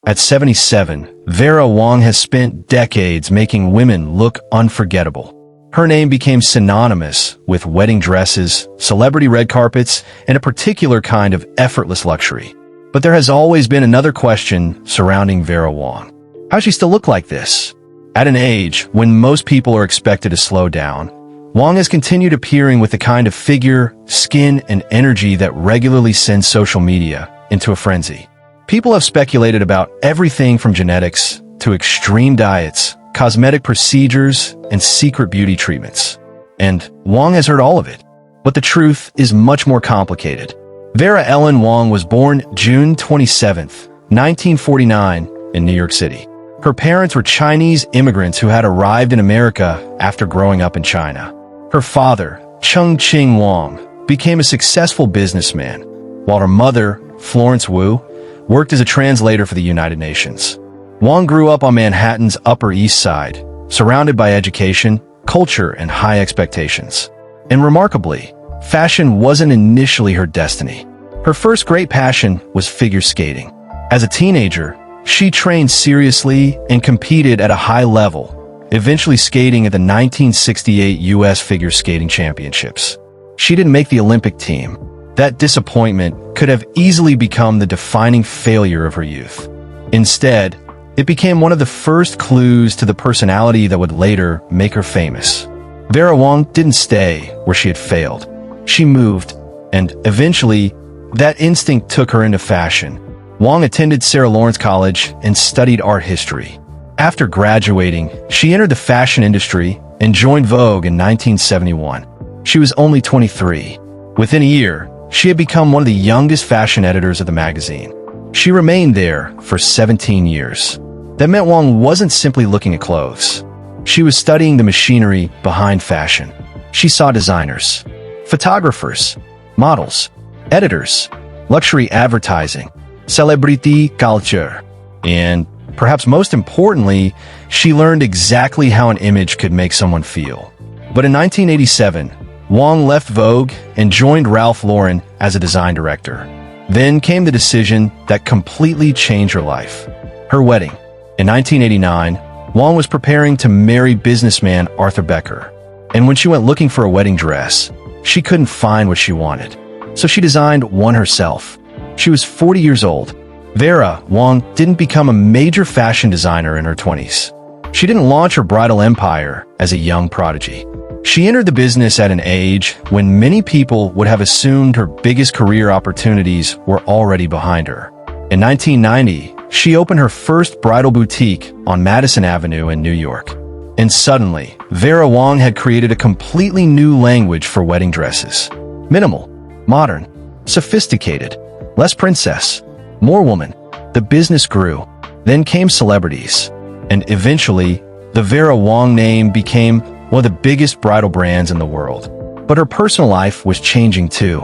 At 77, Vera Wang has spent decades making women look unforgettable. Her name became synonymous with wedding dresses, celebrity red carpets, and a particular kind of effortless luxury. But there has always been another question surrounding Vera Wang. How does she still look like this? At an age when most people are expected to slow down, Wang has continued appearing with the kind of figure, skin, and energy that regularly sends social media into a frenzy. People have speculated about everything from genetics to extreme diets, cosmetic procedures, and secret beauty treatments. And Wang has heard all of it. But the truth is much more complicated. Vera Ellen Wang was born June 27, 1949, in New York City. Her parents were Chinese immigrants who had arrived in America after growing up in China. Her father, Cheng Ching Wang, became a successful businessman, while her mother, Florence Wu, worked as a translator for the United Nations. Wang grew up on Manhattan's Upper East Side, surrounded by education, culture, and high expectations. And remarkably, fashion wasn't initially her destiny. Her first great passion was figure skating. As a teenager, she trained seriously and competed at a high level, eventually skating at the 1968 U.S. Figure Skating Championships. She didn't make the Olympic team. That disappointment could have easily become the defining failure of her youth. Instead, it became one of the first clues to the personality that would later make her famous. Vera Wang didn't stay where she had failed. She moved, and eventually, that instinct took her into fashion. Wang attended Sarah Lawrence College and studied art history. After graduating, she entered the fashion industry and joined Vogue in 1971. She was only 23. Within a year, she had become one of the youngest fashion editors of the magazine. She remained there for 17 years. That meant Wang wasn't simply looking at clothes. She was studying the machinery behind fashion. She saw designers, photographers, models, editors, luxury advertising, celebrity culture, and perhaps most importantly, she learned exactly how an image could make someone feel. But in 1987, Wang left Vogue and joined Ralph Lauren as a design director. Then came the decision that completely changed her life: her wedding. In 1989, Wang was preparing to marry businessman Arthur Becker. And when she went looking for a wedding dress, she couldn't find what she wanted. So she designed one herself. She was 40 years old. Vera Wang didn't become a major fashion designer in her 20s. She didn't launch her bridal empire as a young prodigy. She entered the business at an age when many people would have assumed her biggest career opportunities were already behind her. In 1990, she opened her first bridal boutique on Madison Avenue in New York. And suddenly, Vera Wang had created a completely new language for wedding dresses. Minimal, modern, sophisticated, less princess, more woman. The business grew. Then came celebrities. And eventually, the Vera Wang name became one of the biggest bridal brands in the world. But her personal life was changing too.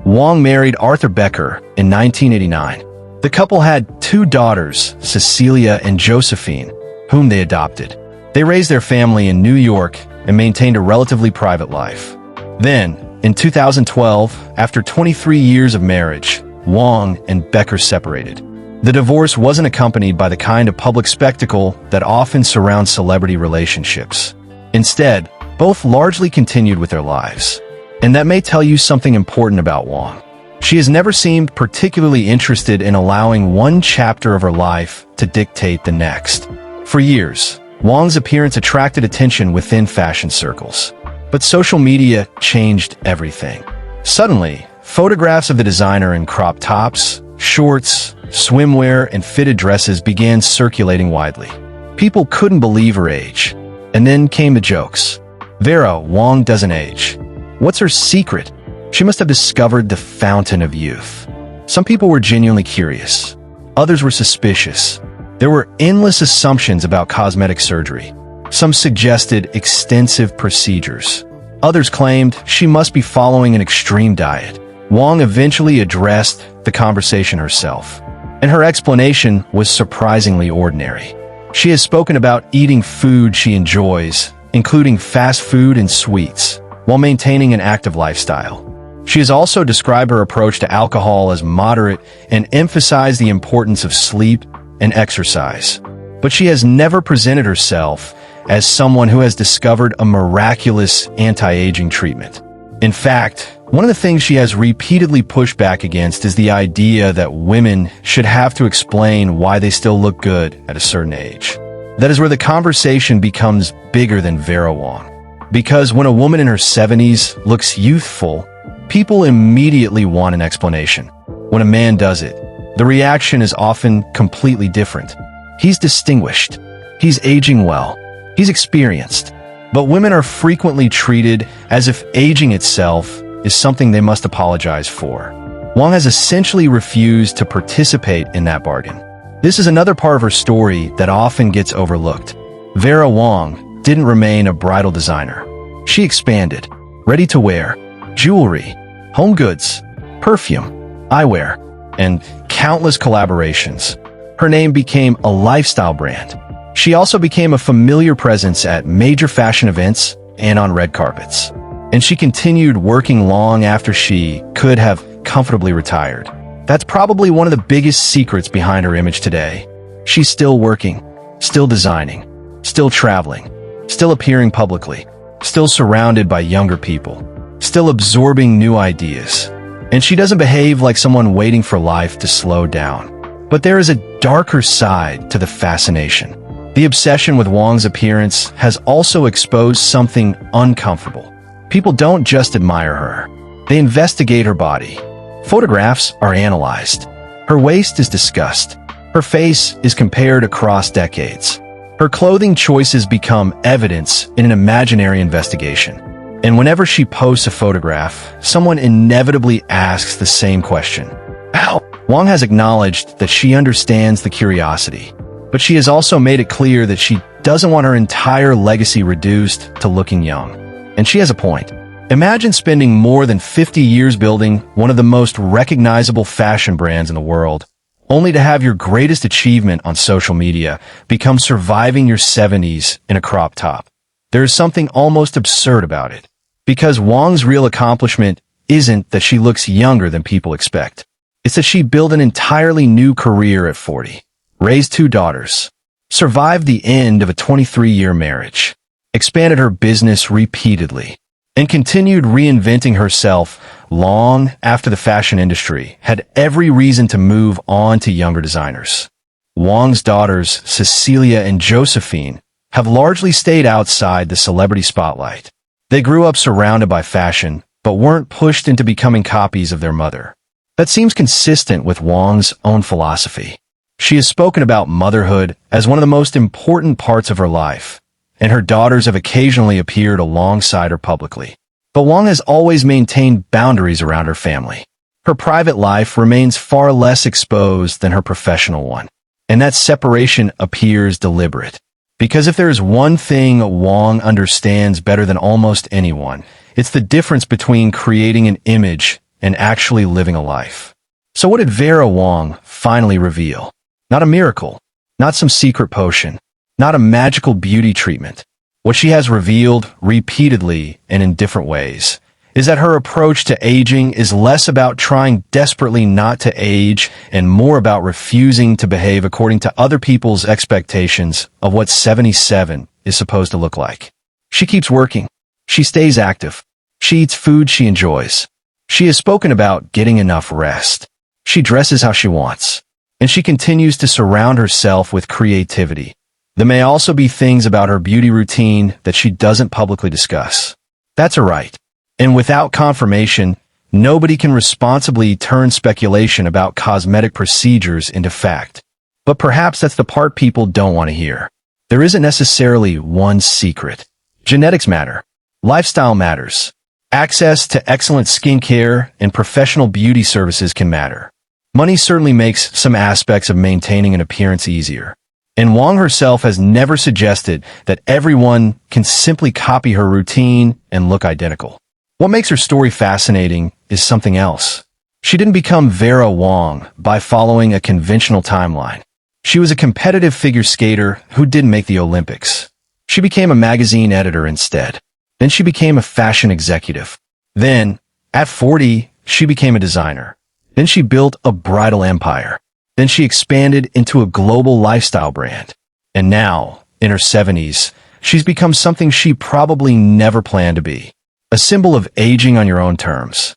Wang married Arthur Becker in 1989. The couple had 2 daughters, Cecilia and Josephine, whom they adopted. They raised their family in New York and maintained a relatively private life. Then, in 2012, after 23 years of marriage, Wang and Becker separated. The divorce wasn't accompanied by the kind of public spectacle that often surrounds celebrity relationships. Instead, both largely continued with their lives. And that may tell you something important about Wang. She has never seemed particularly interested in allowing one chapter of her life to dictate the next. For years, Wang's appearance attracted attention within fashion circles. But social media changed everything. Suddenly, photographs of the designer in crop tops, shorts, swimwear, and fitted dresses began circulating widely. People couldn't believe her age. And then came the jokes. Vera Wang doesn't age. What's her secret? She must have discovered the fountain of youth. Some people were genuinely curious. Others were suspicious. There were endless assumptions about cosmetic surgery. Some suggested extensive procedures. Others claimed she must be following an extreme diet. Wang eventually addressed the conversation herself, and her explanation was surprisingly ordinary. She has spoken about eating food she enjoys, including fast food and sweets, while maintaining an active lifestyle. She has also described her approach to alcohol as moderate and emphasized the importance of sleep, and exercise. But she has never presented herself as someone who has discovered a miraculous anti-aging treatment. In fact, one of the things she has repeatedly pushed back against is the idea that women should have to explain why they still look good at a certain age. That is where the conversation becomes bigger than Vera Wang. Because when a woman in her 70s looks youthful, people immediately want an explanation. When a man does it, the reaction is often completely different. He's distinguished. He's aging well. He's experienced. But women are frequently treated as if aging itself is something they must apologize for. Wang has essentially refused to participate in that bargain. This is another part of her story that often gets overlooked. Vera Wang didn't remain a bridal designer. She expanded. Ready-to-wear, jewelry, home goods, perfume, eyewear, and countless collaborations. Her name became a lifestyle brand. She also became a familiar presence at major fashion events and on red carpets. And she continued working long after she could have comfortably retired. That's probably one of the biggest secrets behind her image today. She's still working, still designing, still traveling, still appearing publicly, still surrounded by younger people, still absorbing new ideas. And she doesn't behave like someone waiting for life to slow down. But there is a darker side to the fascination. The obsession with Wang's appearance has also exposed something uncomfortable. People don't just admire her. They investigate her body. Photographs are analyzed. Her waist is discussed. Her face is compared across decades. Her clothing choices become evidence in an imaginary investigation. And whenever she posts a photograph, someone inevitably asks the same question. How? Wang has acknowledged that she understands the curiosity, but she has also made it clear that she doesn't want her entire legacy reduced to looking young. And she has a point. Imagine spending more than 50 years building one of the most recognizable fashion brands in the world, only to have your greatest achievement on social media become surviving your 70s in a crop top. There is something almost absurd about it. Because Wang's real accomplishment isn't that she looks younger than people expect. It's that she built an entirely new career at 40, raised 2 daughters, survived the end of a 23-year marriage, expanded her business repeatedly, and continued reinventing herself long after the fashion industry had every reason to move on to younger designers. Wang's daughters, Cecilia and Josephine, have largely stayed outside the celebrity spotlight. They grew up surrounded by fashion, but weren't pushed into becoming copies of their mother. That seems consistent with Wang's own philosophy. She has spoken about motherhood as one of the most important parts of her life, and her daughters have occasionally appeared alongside her publicly. But Wang has always maintained boundaries around her family. Her private life remains far less exposed than her professional one, and that separation appears deliberate. Because if there is one thing Wang understands better than almost anyone, it's the difference between creating an image and actually living a life. So what did Vera Wang finally reveal? Not a miracle, not some secret potion, not a magical beauty treatment. What she has revealed repeatedly and in different ways is that her approach to aging is less about trying desperately not to age and more about refusing to behave according to other people's expectations of what 77 is supposed to look like. She keeps working. She stays active. She eats food she enjoys. She has spoken about getting enough rest. She dresses how she wants. And she continues to surround herself with creativity. There may also be things about her beauty routine that she doesn't publicly discuss. That's her right. And without confirmation, nobody can responsibly turn speculation about cosmetic procedures into fact. But perhaps that's the part people don't want to hear. There isn't necessarily one secret. Genetics matter. Lifestyle matters. Access to excellent skincare and professional beauty services can matter. Money certainly makes some aspects of maintaining an appearance easier. And Wang herself has never suggested that everyone can simply copy her routine and look identical. What makes her story fascinating is something else. She didn't become Vera Wang by following a conventional timeline. She was a competitive figure skater who didn't make the Olympics. She became a magazine editor instead. Then she became a fashion executive. Then, at 40, she became a designer. Then she built a bridal empire. Then she expanded into a global lifestyle brand. And now, in her 70s, she's become something she probably never planned to be. A symbol of aging on your own terms.